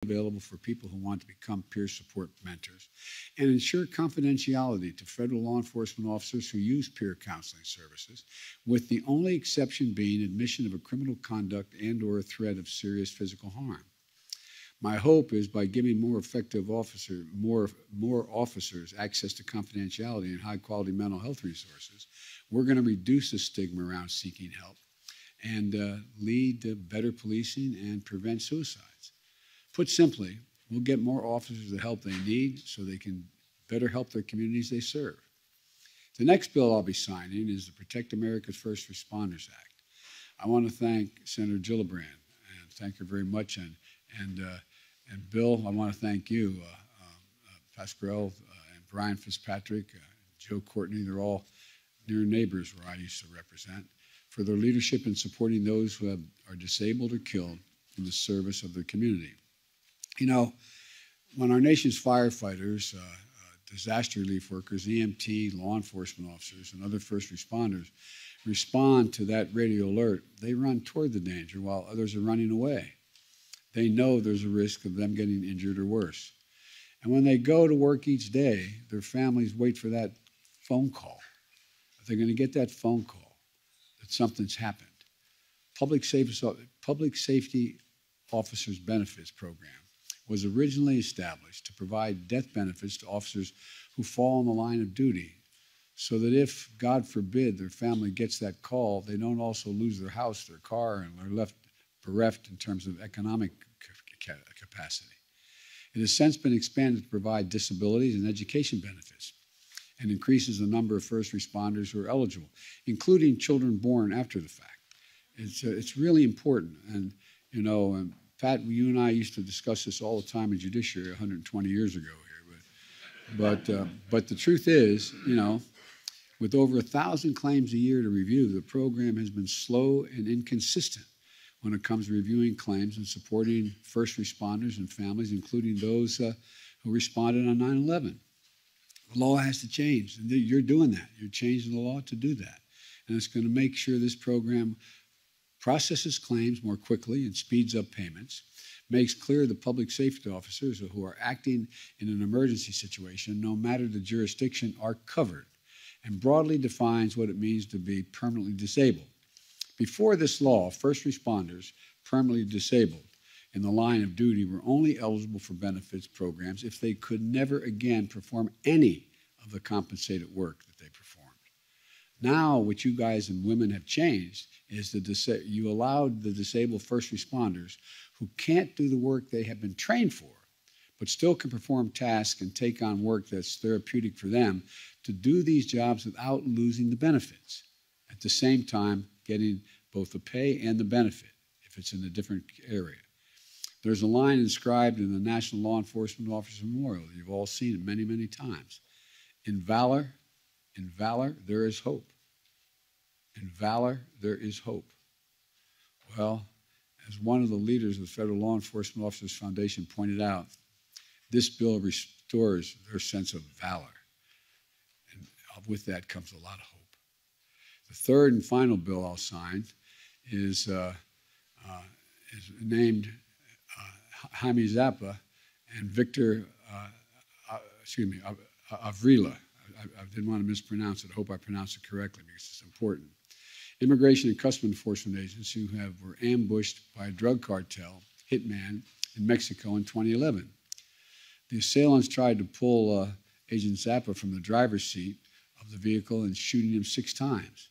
available for people who want to become peer support mentors, and ensure confidentiality to federal law enforcement officers who use peer counseling services, with the only exception being admission of a criminal conduct and/or a threat of serious physical harm. My hope is by giving more officers access to confidentiality and high-quality mental health resources, we're going to reduce the stigma around seeking help and lead to better policing and prevent suicides. Put simply, we'll get more officers the help they need so they can better help their communities they serve. The next bill I'll be signing is the Protect America's First Responders Act. I want to thank Senator Gillibrand, and thank her very much, and Bill, I want to thank you, Pasquale and Brian Fitzpatrick, Joe Courtney. They're all near neighbors where I used to represent, for their leadership in supporting those who are disabled or killed in the service of their community. You know, when our nation's firefighters, disaster relief workers, EMT, law enforcement officers, and other first responders respond to that radio alert, they run toward the danger while others are running away. They know there's a risk of them getting injured or worse. And when they go to work each day, their families wait for that phone call. They're going to get that phone call that something's happened. Public Safety Officers Benefits Program was originally established to provide death benefits to officers who fall in the line of duty, so that if, God forbid, their family gets that call, they don't also lose their house, their car, and are left bereft in terms of economic capacity. It has since been expanded to provide disabilities and education benefits, and increases the number of first responders who are eligible, including children born after the fact. It's really important. And, you know, Pat, you and I used to discuss this all the time in judiciary 120 years ago here. But the truth is, you know, with over 1,000 claims a year to review, the program has been slow and inconsistent when it comes to reviewing claims and supporting first responders and families, including those who responded on 9/11. The law has to change, and you're doing that. You're changing the law to do that. And it's going to make sure this program processes claims more quickly and speeds up payments, makes clear the public safety officers who are acting in an emergency situation, no matter the jurisdiction, are covered, and broadly defines what it means to be permanently disabled. Before this law, first responders permanently disabled in the line of duty were only eligible for benefits programs if they could never again perform any of the compensated work that they performed. Now, what you guys and women have changed is you allowed the disabled first responders who can't do the work they have been trained for, but still can perform tasks and take on work that's therapeutic for them, to do these jobs without losing the benefits, at the same time getting both the pay and the benefit if it's in a different area. There's a line inscribed in the National Law Enforcement Officer Memorial. You've all seen it many, many times. In valor, there is hope. In valor, there is hope. Well, as one of the leaders of the Federal Law Enforcement Officers Foundation pointed out, this bill restores their sense of valor. And with that comes a lot of hope. The third and final bill I'll sign is named Jaime Zappa and Victor, Avrila. I didn't want to mispronounce it. I hope I pronounced it correctly because it's important. Immigration and Customs Enforcement agents who were ambushed by a drug cartel hitman in Mexico in 2011. The assailants tried to pull Agent Zappa from the driver's seat of the vehicle and shooting him 6 times.